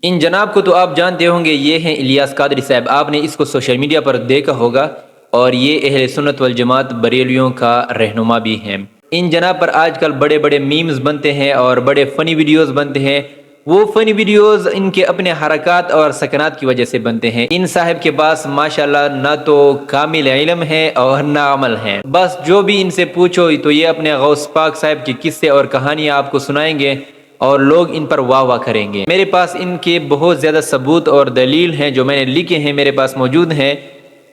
ان جناب کو تو آپ جانتے ہوں گے، یہ ہیں الیاس قادری صاحب، آپ نے اس کو سوشل میڈیا پر دیکھا ہوگا، اور یہ اہل سنت والجماعت بریلیوں کا رہنما بھی ہیں۔ ان جناب پر آج کل بڑے بڑے میمز بنتے ہیں اور بڑے فنی ویڈیوز بنتے ہیں۔ وہ فنی ویڈیوز ان کے اپنے حرکات اور سکنات کی وجہ سے بنتے ہیں۔ ان صاحب کے پاس ماشاءاللہ نہ تو کامل علم ہے اور نہ عمل ہے، بس جو بھی ان سے پوچھو تو یہ اپنے غوث پاک صاحب کی قصے اور کہانیاں آپ کو سنائیں گے اور لوگ ان پر واہ واہ کریں گے۔ میرے پاس ان کے بہت زیادہ ثبوت اور دلیل ہیں جو میں نے لکھے ہیں، میرے پاس موجود ہیں،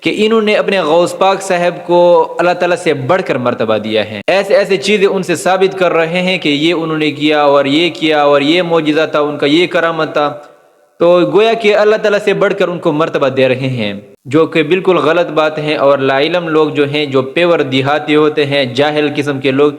کہ انہوں نے اپنے غوث پاک صاحب کو اللہ تعالیٰ سے بڑھ کر مرتبہ دیا ہے۔ ایسے ایسے چیزیں ان سے ثابت کر رہے ہیں کہ یہ انہوں نے کیا اور یہ کیا اور یہ معجزہ تھا، ان کا یہ کرامت تھا، تو گویا کہ اللہ تعالیٰ سے بڑھ کر ان کو مرتبہ دے رہے ہیں، جو کہ بالکل غلط بات ہے۔ اور لا علم لوگ جو ہیں، جو پیور دیہاتی ہوتے ہیں، جاہل قسم کے لوگ،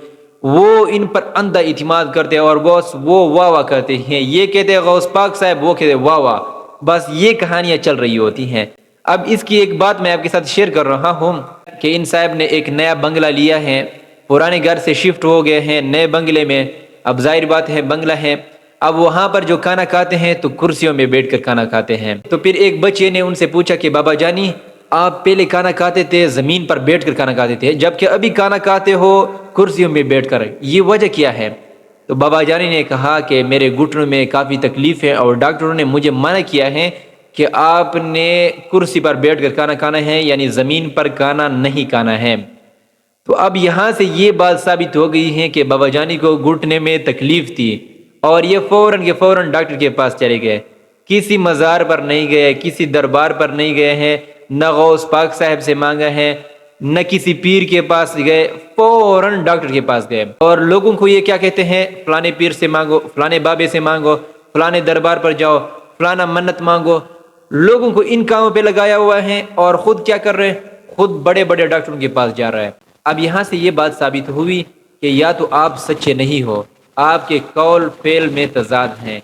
وہ ان پر اندھا اعتماد کرتے ہیں اور بس وہ واہ واہ کرتے ہیں، یہ کہتے ہیں غوث پاک صاحب، وہ کہتے ہیں واہ واہ، بس یہ کہانیاں چل رہی ہوتی ہیں۔ اب اس کی ایک بات میں آپ کے ساتھ شیئر کر رہا ہوں کہ ان صاحب نے ایک نیا بنگلہ لیا ہے، پرانے گھر سے شفٹ ہو گئے ہیں نئے بنگلے میں۔ اب ظاہر بات ہے بنگلہ ہے، اب وہاں پر جو کھانا کھاتے ہیں تو کرسیوں میں بیٹھ کر کھانا کھاتے ہیں۔ تو پھر ایک بچے نے ان سے پوچھا کہ بابا جانی، آپ پہلے کھانا کھاتے تھے زمین پر بیٹھ کر کھانا کھاتے تھے، جبکہ ابھی کھانا کھاتے ہو کرسیوں میں بیٹھ کر، یہ وجہ کیا ہے؟ تو بابا جانی نے کہا کہ میرے گھٹنوں میں کافی تکلیف ہے اور ڈاکٹروں نے مجھے منع کیا ہے کہ آپ نے کرسی پر بیٹھ کر کھانا کھانا ہے، یعنی زمین پر کھانا نہیں کھانا ہے۔ تو اب یہاں سے یہ بات ثابت ہو گئی ہے کہ بابا جانی کو گھٹنے میں تکلیف تھی اور یہ فوراً ڈاکٹر کے پاس چلے گئے، کسی مزار پر نہیں گئے، کسی دربار پر نہیں گئے ہیں، نہ غوث پاک صاحب سے مانگا ہے، نہ کسی پیر کے پاس گئے، فوراً ڈاکٹر کے پاس گئے۔ اور لوگوں کو یہ کیا کہتے ہیں، فلانے پیر سے مانگو، فلانے بابے سے مانگو، فلانے دربار پر جاؤ، فلانا منت مانگو، لوگوں کو ان کاموں پہ لگایا ہوا ہے اور خود کیا کر رہے ہیں، خود بڑے بڑے ڈاکٹروں کے پاس جا رہا ہے۔ اب یہاں سے یہ بات ثابت ہوئی کہ یا تو آپ سچے نہیں ہو، آپ کے قول فعل میں تضاد ہیں،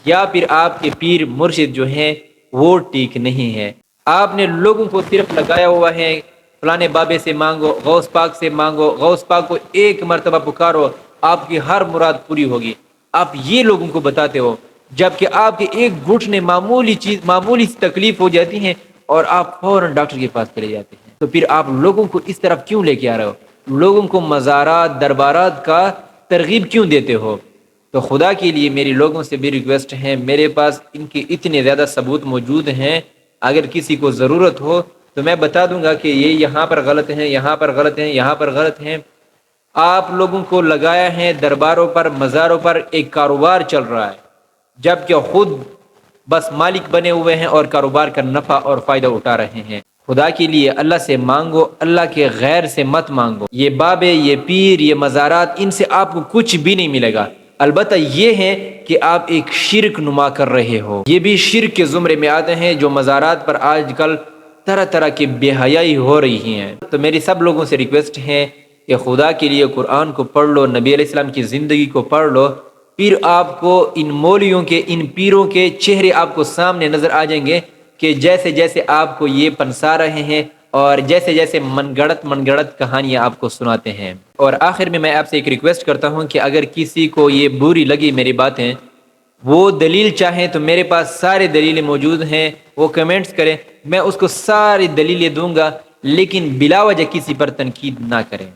یا پھر آپ کے پیر مرشد جو ہیں وہ ٹھیک نہیں ہے۔ آپ نے لوگوں کو صرف لگایا ہوا ہے، فلانے بابے سے مانگو، غوث پاک سے مانگو، غوث پاک کو ایک مرتبہ پکارو، آپ کی ہر مراد پوری ہوگی، آپ یہ لوگوں کو بتاتے ہو، جبکہ آپ کے ایک گھٹنے معمولی سی تکلیف ہو جاتی ہے اور آپ فوراً ڈاکٹر کے پاس چلے جاتے ہیں۔ تو پھر آپ لوگوں کو اس طرف کیوں لے کے آ رہے ہو، لوگوں کو مزارات دربارات کا ترغیب کیوں دیتے ہو؟ تو خدا کے لیے میری لوگوں سے بھی ریکویسٹ ہے، میرے پاس ان کے اتنے زیادہ ثبوت موجود ہیں، اگر کسی کو ضرورت ہو تو میں بتا دوں گا کہ یہ یہاں پر غلط ہیں، یہاں پر غلط ہیں، یہاں پر غلط ہیں۔ آپ لوگوں کو لگایا ہے درباروں پر، مزاروں پر، ایک کاروبار چل رہا ہے، جبکہ خود بس مالک بنے ہوئے ہیں اور کاروبار کا نفع اور فائدہ اٹھا رہے ہیں۔ خدا کے لیے اللہ سے مانگو، اللہ کے غیر سے مت مانگو۔ یہ بابے، یہ پیر، یہ مزارات، ان سے آپ کو کچھ بھی نہیں ملے گا، البتہ یہ ہے کہ آپ ایک شرک نما کر رہے ہو۔ یہ بھی شرک کے زمرے میں آتے ہیں، جو مزارات پر آج کل طرح طرح کی بے حیائی ہو رہی ہیں۔ تو میری سب لوگوں سے ریکویسٹ ہے کہ خدا کے لیے قرآن کو پڑھ لو، نبی علیہ السلام کی زندگی کو پڑھ لو، پھر آپ کو ان مولیوں کے، ان پیروں کے چہرے آپ کو سامنے نظر آ جائیں گے کہ جیسے جیسے آپ کو یہ پنسا رہے ہیں اور جیسے جیسے من گڑت کہانیاں آپ کو سناتے ہیں۔ اور آخر میں آپ سے ایک ریکویسٹ کرتا ہوں کہ اگر کسی کو یہ بری لگی میری باتیں، وہ دلیل چاہیں تو میرے پاس سارے دلیلیں موجود ہیں، وہ کمنٹس کریں، میں اس کو ساری دلیلیں دوں گا، لیکن بلا وجہ کسی پر تنقید نہ کریں۔